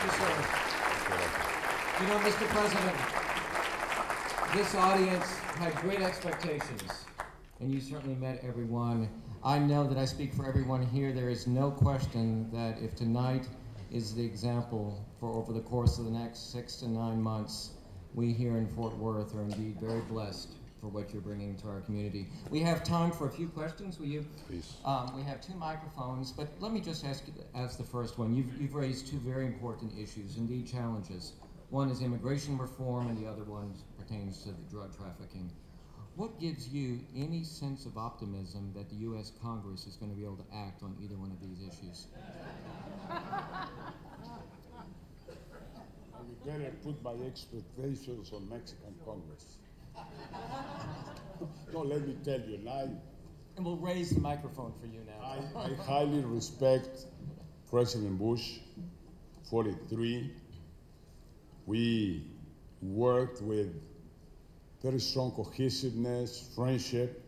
you, sir. You know, Mr. President, this audience had great expectations, and you certainly met everyone. I know that I speak for everyone here. There is no question that if tonight is the example for over the course of the next 6 to 9 months, we here in Fort Worth are indeed very blessed for what you're bringing to our community. We have time for a few questions. Will you? Please. We have 2 microphones, but let me just ask the first one. You've raised 2 very important issues, indeed challenges. One is immigration reform, and the other one pertains to the drug trafficking. What gives you any sense of optimism that the U.S. Congress is going to be able to act on either one of these issues? I better put my expectations on Mexican Congress. No, let me tell you, and we'll raise the microphone for you now. I highly respect President Bush, 43. We worked with very strong cohesiveness, friendship.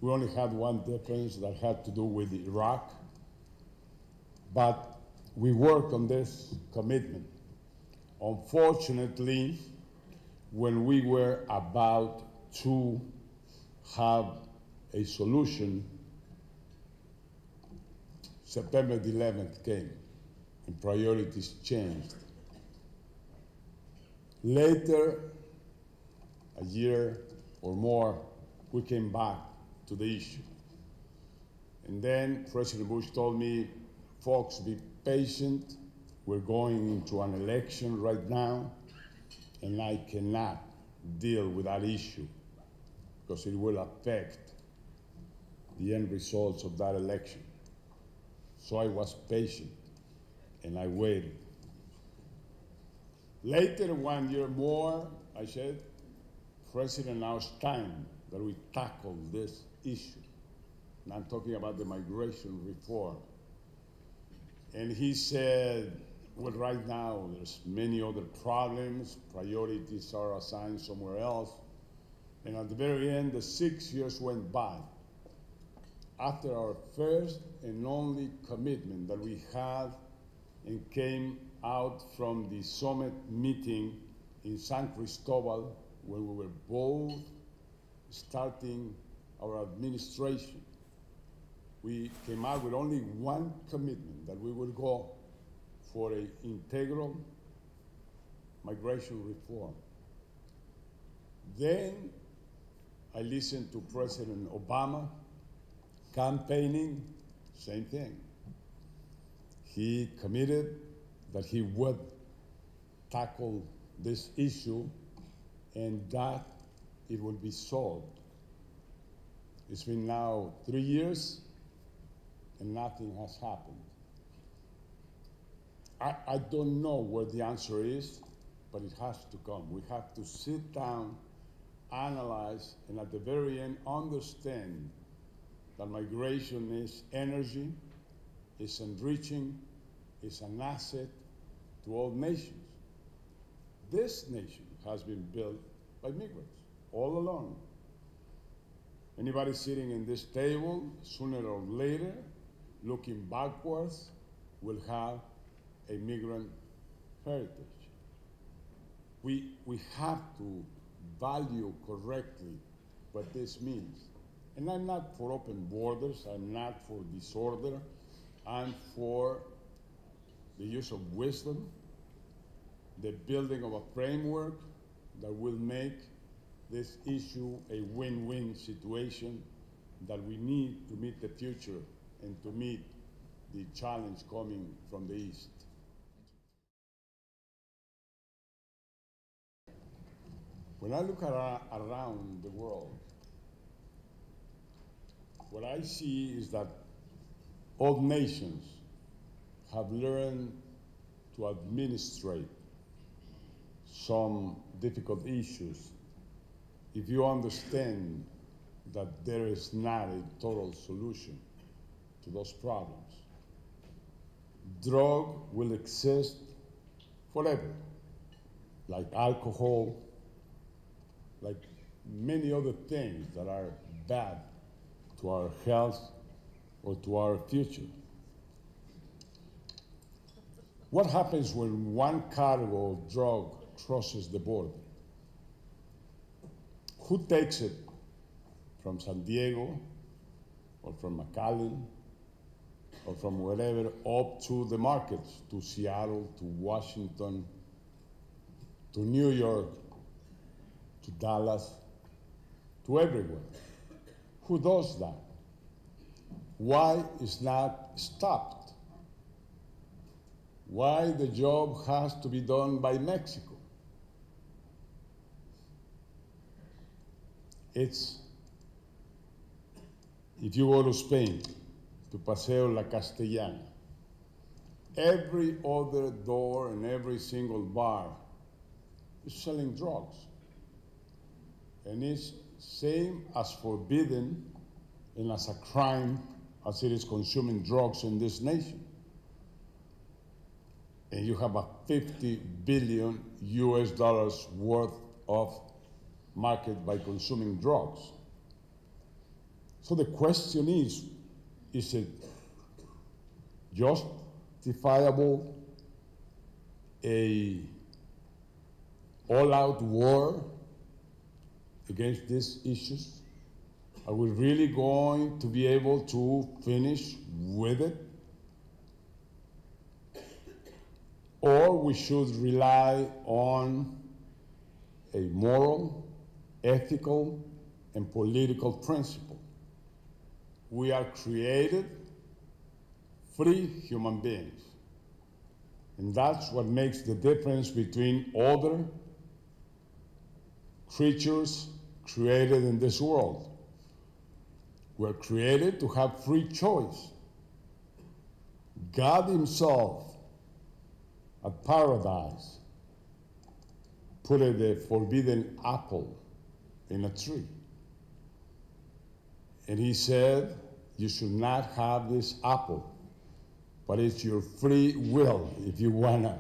We only had one difference that had to do with Iraq. But we worked on this commitment. Unfortunately, when we were about to have a solution, September the 11th came and priorities changed. Later, a year or more, we came back to the issue. And then President Bush told me, Fox, be patient. We're going into an election right now, and I cannot deal with that issue because it will affect the end results of that election. So I was patient, and I waited. Later, 1 year more, I said, President, now it's time that we tackle this issue. And I'm talking about the migration reform. And he said, well, right now, there's many other problems. Priorities are assigned somewhere else. And at the very end, the 6 years went by. After our first and only commitment that we had and came out from the summit meeting in San Cristobal, when we were both starting our administration, we came out with only one commitment, that we would go for an integral migration reform. Then I listened to President Obama campaigning, same thing. He committed that he would tackle this issue and that it will be solved. It's been now 3 years and nothing has happened. I don't know where the answer is, but it has to come. We have to sit down, analyze, and at the very end understand that migration is energy, is enriching, is an asset to all nations. This nation has been built by migrants all along. Anybody sitting in this table, sooner or later, looking backwards, will have a migrant heritage. We have to value correctly what this means. And I'm not for open borders, I'm not for disorder, I'm for the use of wisdom, the building of a framework that will make this issue a win-win situation that we need to meet the future and to meet the challenge coming from the East. When I look around the world, what I see is that all nations have learned to administrate some difficult issues if you understand that there is not a total solution to those problems. Drug will exist forever, like alcohol, like many other things that are bad to our health or to our future. What happens when one cargo of drug crosses the border? Who takes it from San Diego or from McAllen or from wherever up to the markets, to Seattle, to Washington, to New York, to Dallas, to everywhere? Who does that? Why is not stopped? Why the job has to be done by Mexico? It's, if you go to Spain, to Paseo La Castellana, every other door and every single bar is selling drugs. And it's same as forbidden and as a crime as it is consuming drugs in this nation. And you have a $50 billion US worth of market by consuming drugs. So the question is it justifiable, a all-out war against these issues? Are we really going to be able to finish with it? Or we should rely on a moral, ethical, and political principle. We are created free human beings. And that's what makes the difference between other creatures created in this world. We're created to have free choice. God himself at paradise put the forbidden apple in a tree. And he said, you should not have this apple, but it's your free will if you wanna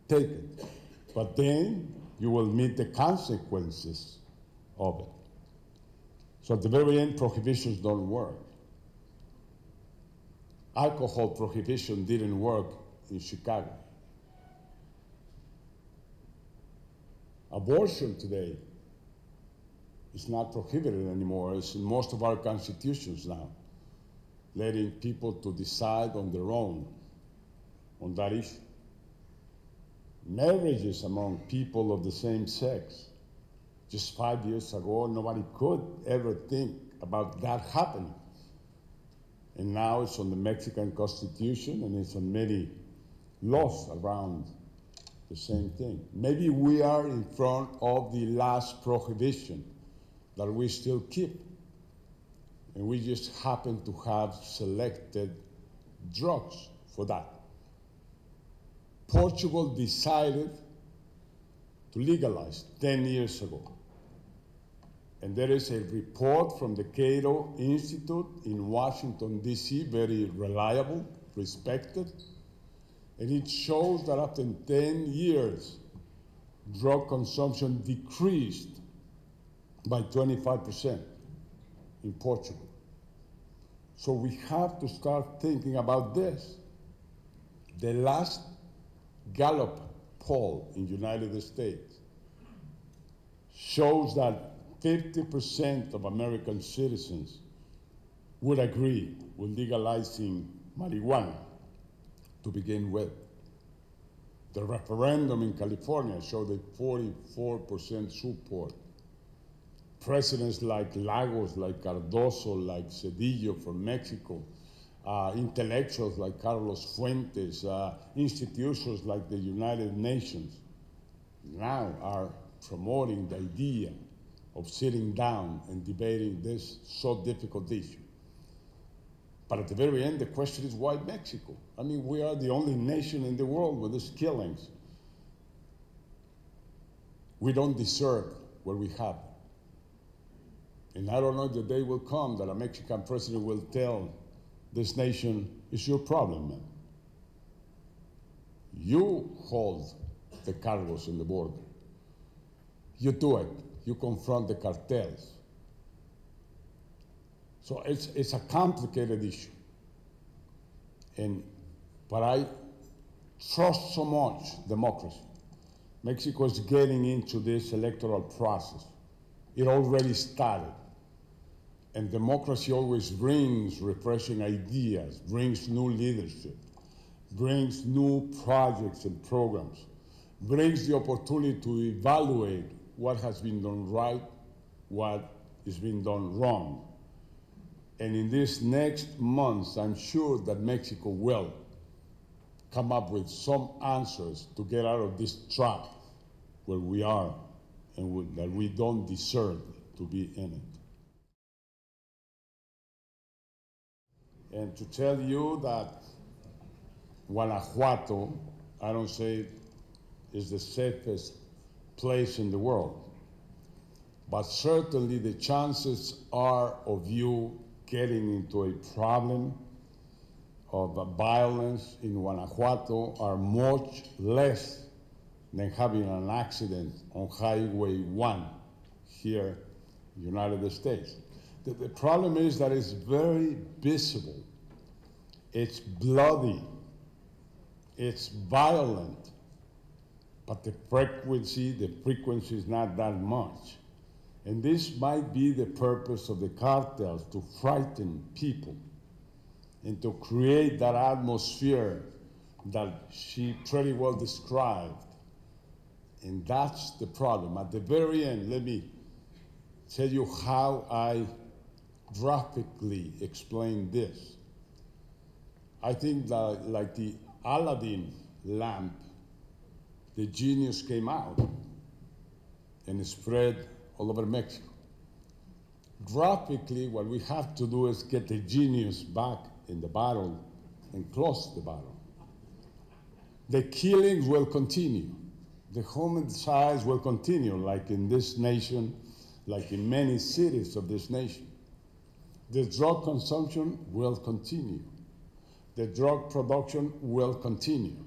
take it. But then you will meet the consequences of it. So at the very end, prohibitions don't work. Alcohol prohibition didn't work in Chicago. Abortion today is not prohibited anymore. It's in most of our constitutions now, letting people to decide on their own on that issue. Marriages among people of the same sex. Just 5 years ago, nobody could ever think about that happening. And now it's on the Mexican Constitution and it's on many laws around the same thing. Maybe we are in front of the last prohibition that we still keep. And we just happen to have selected drugs for that. Portugal decided to legalize 10 years ago. And there is a report from the Cato Institute in Washington, D.C., very reliable, respected. And it shows that after 10 years, drug consumption decreased by 25% in Portugal. So we have to start thinking about this. The last Gallup poll in the United States shows that 50% of American citizens would agree with legalizing marijuana to begin with. The referendum in California showed a 44% support. Presidents like Lagos, like Cardoso, like Cedillo from Mexico, intellectuals like Carlos Fuentes, institutions like the United Nations now are promoting the idea of sitting down and debating this so difficult issue. But at the very end, the question is, why Mexico? I mean, we are the only nation in the world with these killings. We don't deserve what we have. And I don't know if the day will come that a Mexican president will tell this nation, it's your problem, man. You hold the cargos in the border. You do it. You confront the cartels. So it's a complicated issue. But I trust so much democracy. Mexico is getting into this electoral process. It already started. And democracy always brings refreshing ideas, brings new leadership, brings new projects and programs, brings the opportunity to evaluate what has been done right, what is being done wrong. And in these next months, I'm sure that Mexico will come up with some answers to get out of this trap where we are and that we don't deserve to be in it. And to tell you that Guanajuato, I don't say is the safest place in the world, but certainly the chances are of you getting into a problem of violence in Guanajuato are much less than having an accident on Highway 1 here in the United States. The problem is that it's very visible. It's bloody. It's violent. But the frequency is not that much. And this might be the purpose of the cartels, to frighten people and to create that atmosphere that she pretty well described. And that's the problem. At the very end, let me tell you how I graphically explain this. I think that, like the Aladdin lamp, the genius came out and spread all over Mexico. Graphically, what we have to do is get the genius back in the bottle and close the bottle. The killings will continue. The homicides will continue, like in this nation, like in many cities of this nation. The drug consumption will continue. The drug production will continue.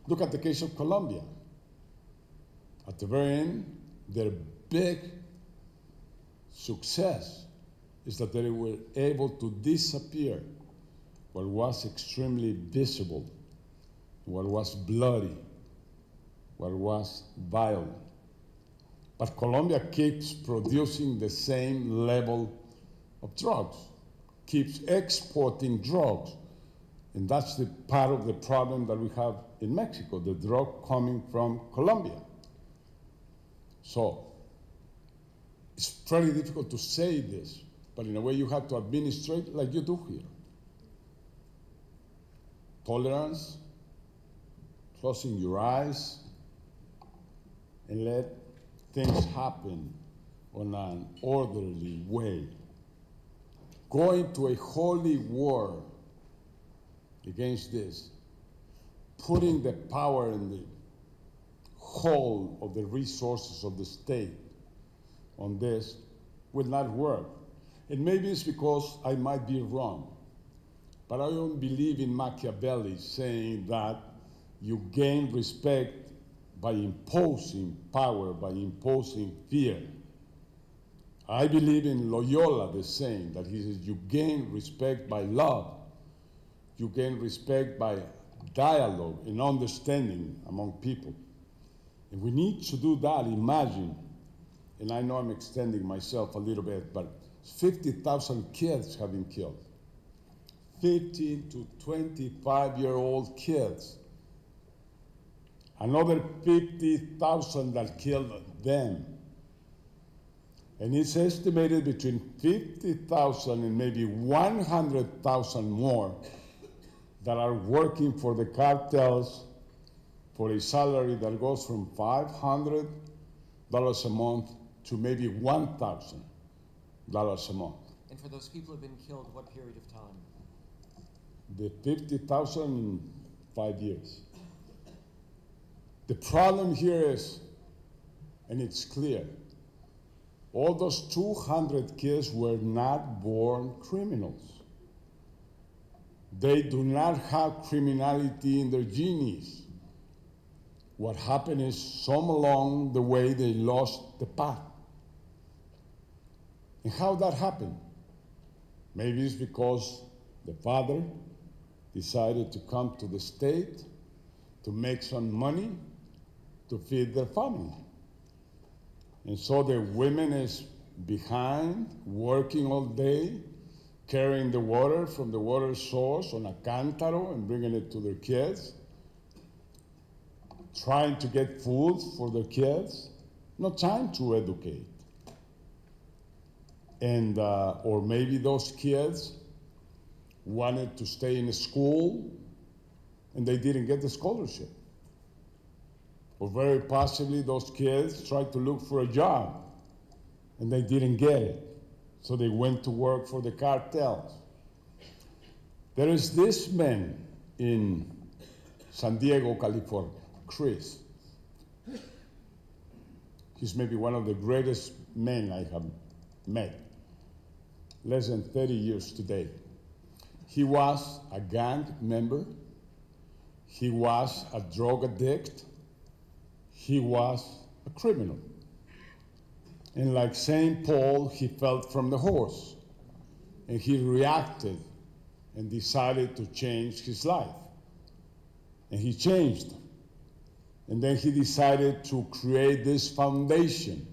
Look at the case of Colombia. At the very end, their big success is that they were able to disappear what was extremely visible, what was bloody, what was violent. But Colombia keeps producing the same level of drugs, keeps exporting drugs. And that's the part of the problem that we have in Mexico, the drug coming from Colombia. So it's very difficult to say this, but in a way you have to administrate like you do here. Tolerance, closing your eyes, and let things happen on an orderly way. Going to a holy war against this, putting the power in the whole of the resources of the state on this will not work. And maybe it's because I might be wrong, but I don't believe in Machiavelli saying that you gain respect by imposing power, by imposing fear. I believe in Loyola, the saying that he says you gain respect by love, you gain respect by dialogue and understanding among people. And we need to do that. Imagine, and I know I'm extending myself a little bit, but 50,000 kids have been killed. 15 to 25-year-old kids. Another 50,000 that killed them. And it's estimated between 50,000 and maybe 100,000 more that are working for the cartels for a salary that goes from $500 a month to maybe $1,000 a month. And for those people who have been killed, what period of time? The 50,000 in 5 years. The problem here is, and it's clear, all those 200 kids were not born criminals. They do not have criminality in their genes. What happened is some along the way they lost the path. And how that happened? Maybe it's because the father decided to come to the state to make some money to feed their family. And so the women is behind, working all day, carrying the water from the water source on a cántaro and bringing it to their kids, trying to get food for their kids, no time to educate. And, or maybe those kids wanted to stay in school and they didn't get the scholarship. Or very possibly those kids tried to look for a job and they didn't get it. So they went to work for the cartels. There is this man in San Diego, California, Chris. He's maybe one of the greatest men I have met. Less than 30 years today. He was a gang member. He was a drug addict. He was a criminal. And like St. Paul, he fell from the horse. And he reacted and decided to change his life. And he changed. And then he decided to create this foundation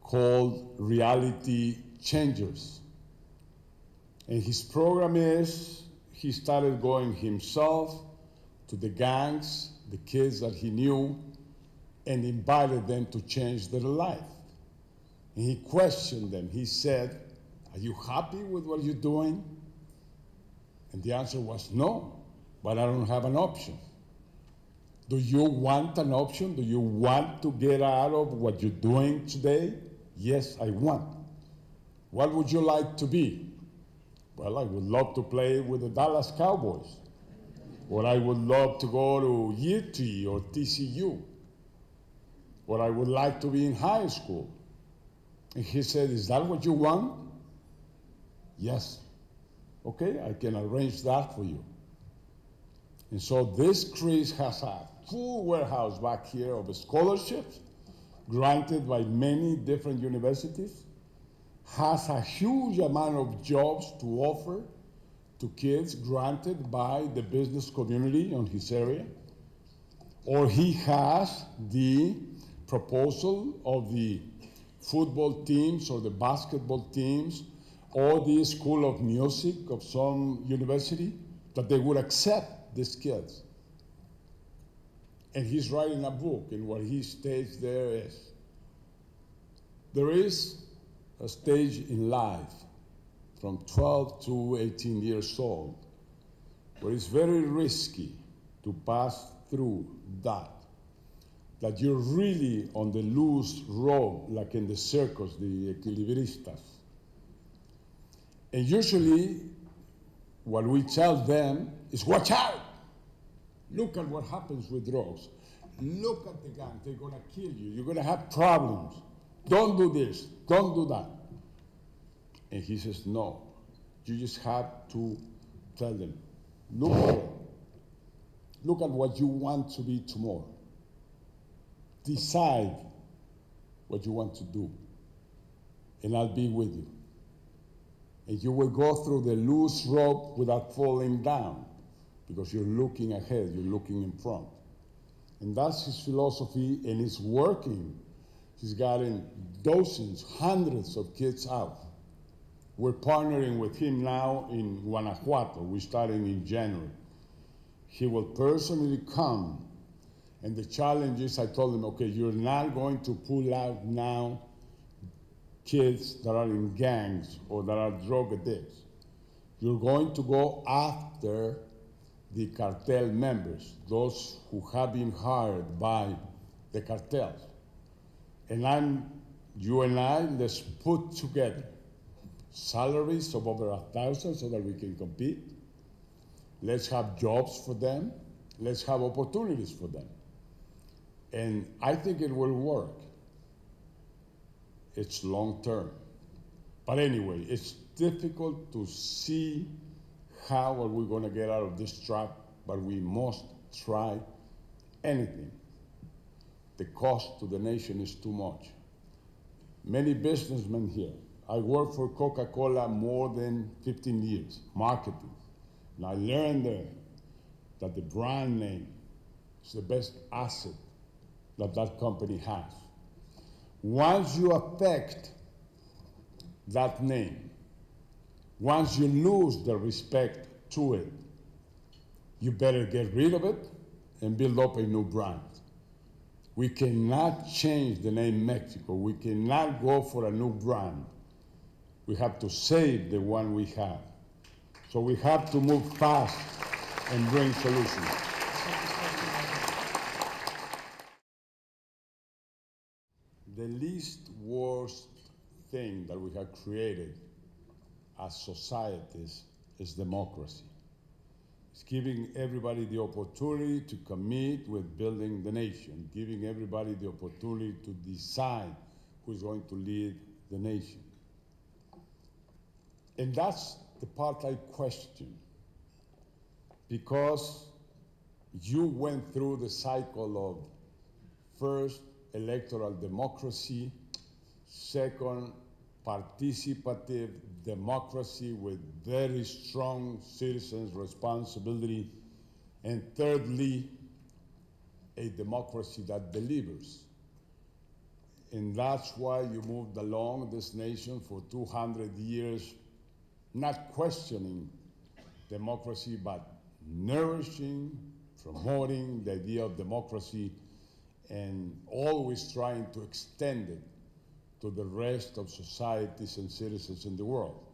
called Reality Changers. And his program is, he started going himself to the gangs, the kids that he knew, and invited them to change their life. And he questioned them. He said, "Are you happy with what you're doing?" And the answer was no, but I don't have an option. Do you want an option? Do you want to get out of what you're doing today? Yes, I want. What would you like to be? Well, I would love to play with the Dallas Cowboys. Or I would love to go to UT or TCU. Or I would like to be in high school. And he said, "Is that what you want?" Yes. Okay, I can arrange that for you. And so this Chris has a full warehouse back here of scholarships granted by many different universities, has a huge amount of jobs to offer to kids granted by the business community on his area, or he has the proposal of the football teams or the basketball teams or the school of music of some university that they would accept these kids. And he's writing a book, and what he states there is, there is a stage in life from 12 to 18 years old where it's very risky to pass through that you're really on the loose rope, like in the circus, the equilibristas. And usually what we tell them is, watch out! Look at what happens with drugs. Look at the gang, they're gonna kill you. You're gonna have problems. Don't do this, don't do that. And he says, no, you just have to tell them, look at what you want to be tomorrow. Decide what you want to do, and I'll be with you. And you will go through the loose rope without falling down, because you're looking ahead, you're looking in front. And that's his philosophy, and it's working. He's gotten dozens, hundreds of kids out. We're partnering with him now in Guanajuato. We're starting in January. He will personally come, and the challenge is, I told him, okay, you're not going to pull out now kids that are in gangs or that are drug addicts. You're going to go after the cartel members, those who have been hired by the cartels. And you and I, let's put together salaries of over 1,000 so that we can compete. Let's have jobs for them. Let's have opportunities for them. And I think it will work. It's long term. But anyway, it's difficult to see how are we going to get out of this trap, but we must try anything. The cost to the nation is too much. Many businessmen here. I worked for Coca-Cola more than 15 years, marketing. And I learned there that the brand name is the best asset that that company has. Once you affect that name, once you lose the respect to it, you better get rid of it and build up a new brand. We cannot change the name Mexico. We cannot go for a new brand. We have to save the one we have. So we have to move fast and bring solutions. The least worst thing that we have created as societies is democracy. It's giving everybody the opportunity to commit with building the nation, giving everybody the opportunity to decide who's going to lead the nation. And that's the part I question, because you went through the cycle of first, electoral democracy, second, participative democracy with very strong citizens' responsibility, and thirdly, a democracy that delivers. And that's why you moved along this nation for 200 years, not questioning democracy, but nourishing, promoting the idea of democracy, and always trying to extend it to the rest of societies and citizens in the world.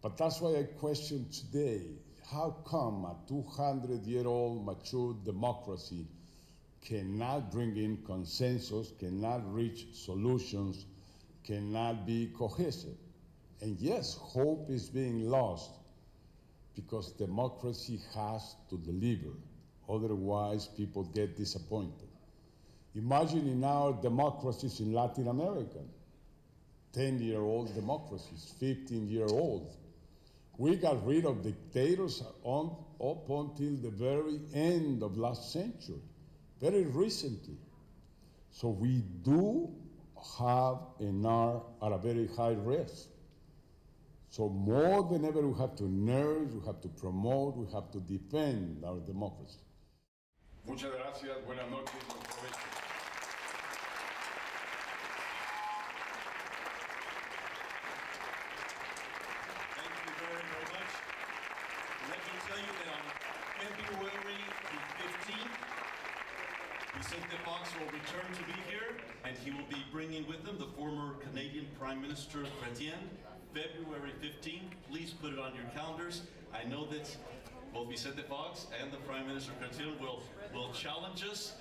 But that's why I question today, how come a 200-year-old mature democracy cannot bring in consensus, cannot reach solutions, cannot be cohesive? And yes, hope is being lost because democracy has to deliver. Otherwise, people get disappointed. Imagine in our democracies in Latin America, 10-year-old democracies, 15-year-old. We got rid of dictators up until the very end of last century, very recently. So we do have and are at a very high risk. So more than ever, we have to nourish, we have to promote, we have to defend our democracy. Muchas gracias. Buenas noches. Thank you very, very much. Let me tell you that on February the 15th, Vicente Fox will return to be here, and he will be bringing with him the former Canadian Prime Minister Chrétien. February 15th, please put it on your calendars. I know that both Vicente Fox and the Prime Minister Chrétien will challenge us,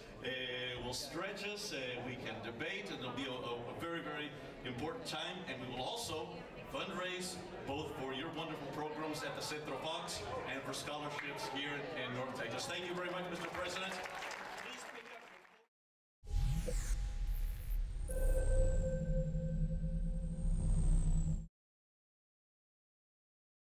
will stretch us, we can debate, and it'll be a very, very important time. And we will also fundraise both for your wonderful programs at the Centro Fox and for scholarships here in North Texas. Thank you.